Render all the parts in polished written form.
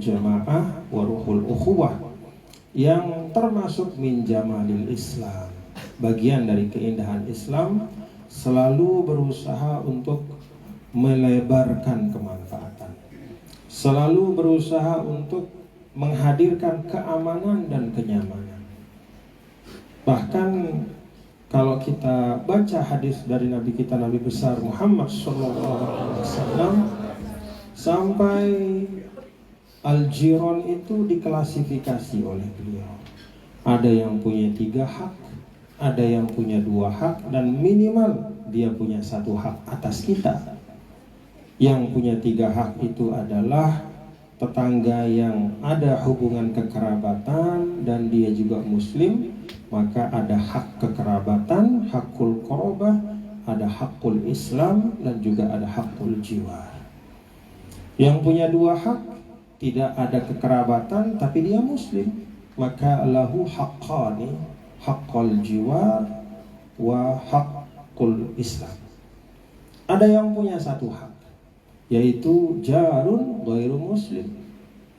jamaah wa ruhul ukhuwah, yang termasuk min jamalil Islam. Bagian dari keindahan Islam selalu berusaha untuk melebarkan kemanfaatan, selalu berusaha untuk menghadirkan keamanan dan kenyamanan. Bahkan kalau kita baca hadis dari Nabi kita, Nabi besar Muhammad SAW, sampai Al-Jiran itu diklasifikasi oleh beliau. Ada yang punya 3 hak, ada yang punya 2 hak, dan minimal dia punya 1 hak atas kita. Yang punya 3 hak itu adalah tetangga yang ada hubungan kekerabatan dan dia juga muslim, maka ada hak kekerabatan, hakul qorobah, ada hakul Islam, dan juga ada hakul jiwar. Yang punya 2 hak, tidak ada kekerabatan tapi dia muslim, maka lahu haqqani, hakul jiwar wa hakul Islam. Ada yang punya 1 hak, yaitu jarun ghairu muslim,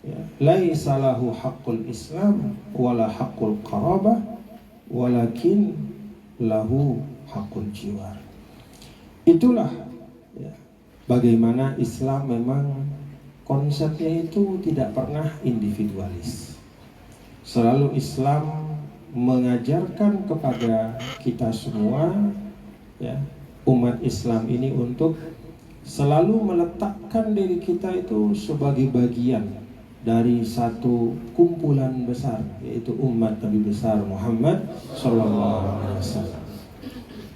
ya. Laisa lahu haqqul Islam wala haqqul qarabah walakin lahu haqqul jiwar. Itulah, ya, bagaimana Islam memang konsepnya itu tidak pernah individualis. Selalu Islam mengajarkan kepada kita semua, ya, umat Islam ini untuk selalu meletakkan diri kita itu sebagai bagian dari satu kumpulan besar, yaitu umat Nabi besar Muhammad SAW.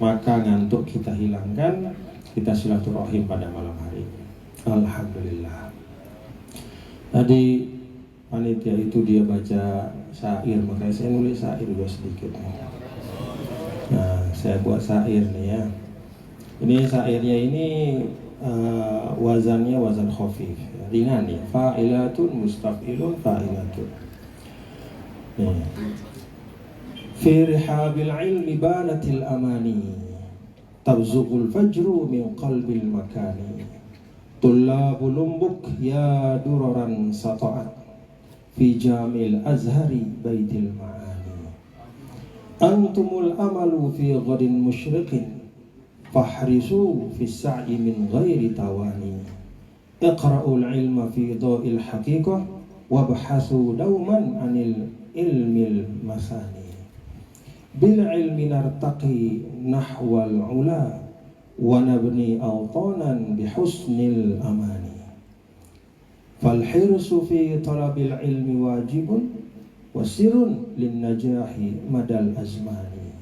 Maka ngantuk kita hilangkan, kita silaturahim pada malam hari ini. Alhamdulillah. Tadi panitia itu dia baca syair, makanya saya nulis syair juga sedikit. Nah, saya buat syair nih ya. Ini syairnya ini wazannya wazan khafif, ringan ya. Fa'ilatun mustaf'ilun fa'ilatun. Fi rihabil ilmi banatil amani, tabzuqul fajru min qalbil makani. Tullabul lumbuk ya duraran sata'at, fi jamil azhari baitil ma'ani. Antumul amalu fi ghadin musyriqin, fahrisu fi sa'i min ghairi tawani. Iqra'ul ilma fi dha'il haqiqah, wabhasu dauman anil ilmil masani. Bil ilmi nartaqi nahwal ula, wa nabni awtanan bihusnil amani. Fal hirsu fi talabil ilmi wajibun, wasirun lin najahi madal azmani.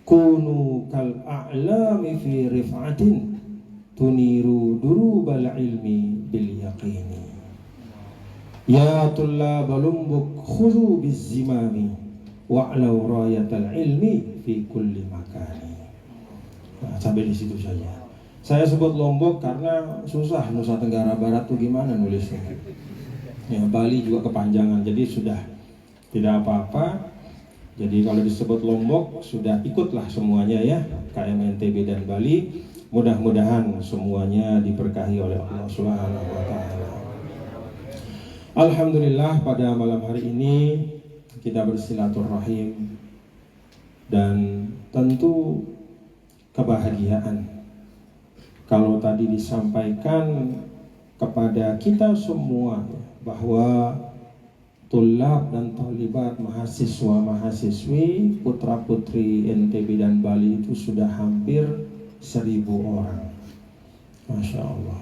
Kunu kal a'lami fi rif'atin, tuniru durubal ilmi bil yaqini. Ya tullabal lumbuk khudhu bizzimami, wa'law rayatal ilmi fi kulli makani. Nah, sampai di situ saja. Saya sebut Lombok karena susah Nusa Tenggara Barat tuh gimana nulisnya. Ya, Bali juga kepanjangan, jadi sudah tidak apa-apa. Jadi kalau disebut Lombok sudah ikutlah semuanya ya, KMNTB dan Bali. Mudah-mudahan semuanya diberkahi oleh Allah Subhanahu wa taala. Alhamdulillah, pada malam hari ini kita bersilaturahim dan tentu kebahagiaan kalau tadi disampaikan kepada kita semua bahwa tulab dan talibat, mahasiswa-mahasiswi, putra-putri NTB dan Bali itu sudah hampir 1.000 orang. Masya Allah.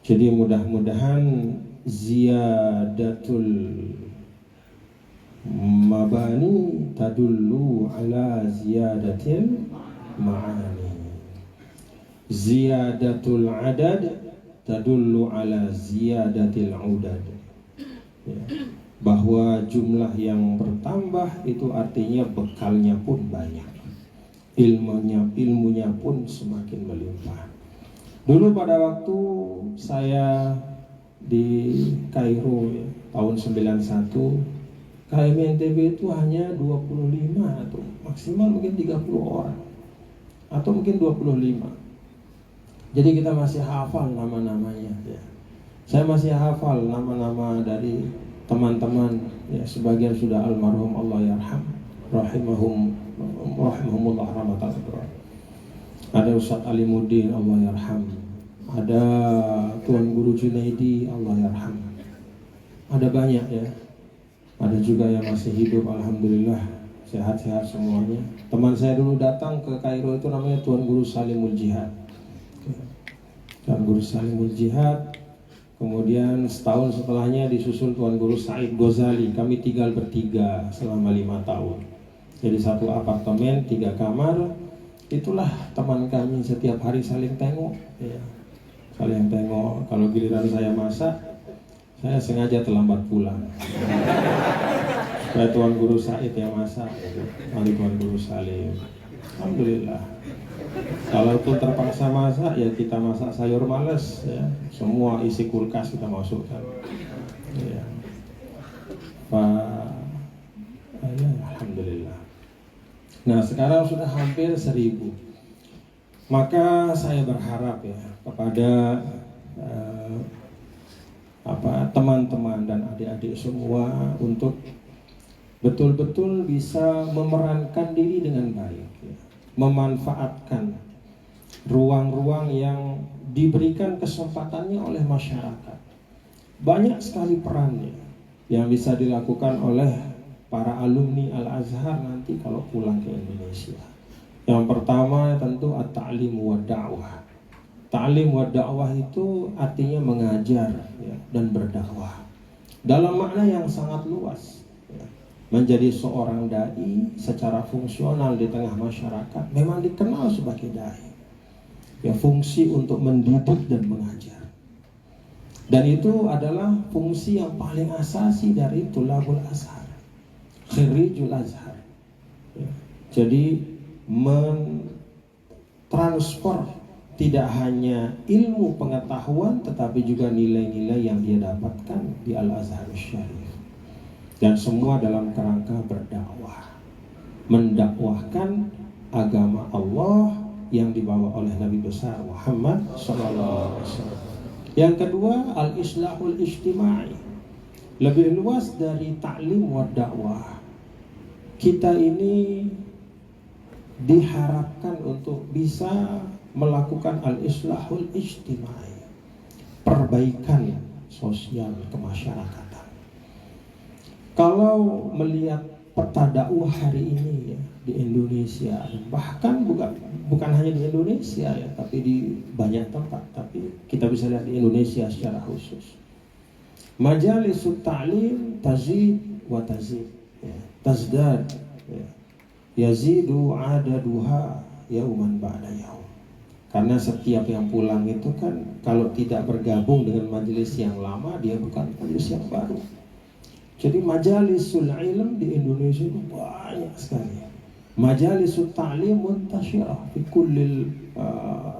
Jadi mudah-mudahan ziyadatul mabani tadullu ala ziyadatil ma'ani. Ziyadatul adad tadullu ala ziyadatil udad. Ya, bahwa jumlah yang bertambah itu artinya bekalnya pun banyak, ilmunya pun semakin melimpah. Dulu pada waktu saya di Kairo ya, tahun 91, KMNTB itu hanya 25 atau maksimal mungkin 30 orang atau mungkin 25. Jadi kita masih hafal nama-namanya ya. Saya masih hafal nama-nama dari teman-teman, ya sebagian sudah almarhum, Allah yarham, rahimahumullah rahmatan. Ada Ustadz Alimuddin, Allah yarham. Ada Tuan Guru Junaidi, Allah yarham. Ada banyak ya. Ada juga yang masih hidup, alhamdulillah sehat-sehat semuanya. Teman saya dulu datang ke Kairo itu namanya Tuan Guru Salimul Jihad. Tuan Guru Salimul Jihad. Kemudian setahun setelahnya disusul Tuan Guru Said Ghazali. Kami tinggal bertiga selama 5 tahun. Jadi satu apartemen 3 kamar. Itulah teman kami, setiap hari saling tengok ya. Saling tengok. Kalau giliran saya masak, saya sengaja terlambat pulang supaya Tuan Guru Said yang masak. Lalu Tuan Guru Salim, alhamdulillah. Kalaupun terpaksa masak, ya kita masak sayur males ya. Semua isi kulkas kita masukkan ya. Ya, alhamdulillah. Nah sekarang sudah hampir 1000. Maka saya berharap ya kepada teman-teman dan adik-adik semua untuk betul-betul bisa memerankan diri dengan baik ya. Memanfaatkan ruang-ruang yang diberikan kesempatannya oleh masyarakat. Banyak sekali perannya yang bisa dilakukan oleh para alumni Al-Azhar nanti kalau pulang ke Indonesia. Yang pertama tentu at-ta'lim wa da'wah. Ta'lim wa da'wah itu artinya mengajar ya, dan berdakwah dalam makna yang sangat luas ya. Menjadi seorang dai secara fungsional di tengah masyarakat memang dikenal sebagai dai ya, fungsi untuk mendidik dan mengajar. Dan itu adalah fungsi yang paling asasi dari Thulabul Azhar, Khirijul Azhar ya. Jadi mentransfer tidak hanya ilmu pengetahuan tetapi juga nilai-nilai yang dia dapatkan di Al-Azhar Syarif. Dan semua dalam kerangka berdakwah, mendakwahkan agama Allah yang dibawa oleh Nabi besar Muhammad SAW. Yang kedua, al-islahul ijtimai. Lebih luas dari ta'lim wa dakwah. Kita ini diharapkan untuk bisa melakukan al-islahul ijtimai, perbaikan sosial kemasyarakatan. Kalau melihat peta dakwah hari ini ya, di Indonesia, bahkan bukan hanya di Indonesia ya, tapi di banyak tempat, tapi kita bisa lihat di Indonesia secara khusus. Majalisut ta'lim tazid wa tazid ya, tazdad ya. Yazidu adaduha yauman ba'da yaum. Karena setiap yang pulang itu kan kalau tidak bergabung dengan majelis yang lama, dia bukan majelis yang baru. Jadi majalisul ilm di Indonesia itu banyak sekali. Majalisut ta'lim muntasyirah fi kullil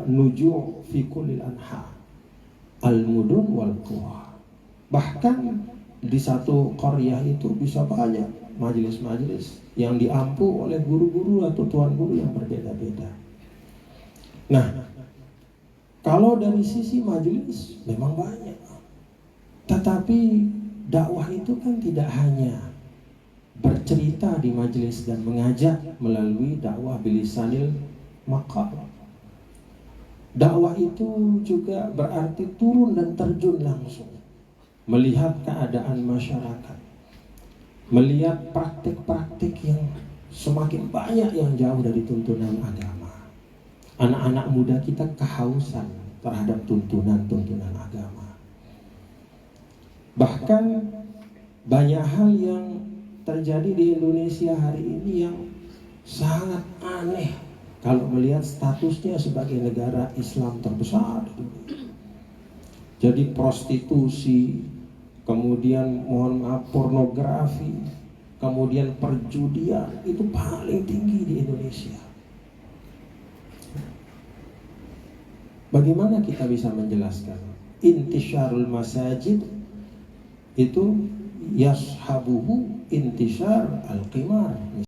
nuju' fi kullil anha al-mudun wal qura. Bahkan di satu qaryah itu bisa banyak majelis-majelis yang diampu oleh guru-guru atau tuan guru yang berbeda-beda. Nah, kalau dari sisi majelis memang banyak. Tetapi dakwah itu kan tidak hanya bercerita di majelis dan mengajak melalui dakwah bilisanil maqal. Dakwah itu juga berarti turun dan terjun langsung, melihat keadaan masyarakat, melihat praktik-praktik yang semakin banyak yang jauh dari tuntunan agama. Anak-anak muda kita kehausan terhadap tuntunan-tuntunan agama. Bahkan banyak hal yang terjadi di Indonesia hari ini yang sangat aneh kalau melihat statusnya sebagai negara Islam terbesar. Jadi prostitusi, kemudian mohon maaf pornografi, kemudian perjudian itu paling tinggi di Indonesia. Bagaimana kita bisa menjelaskan? Intisyarul masajid itu yashabuhu intishar al-qimar.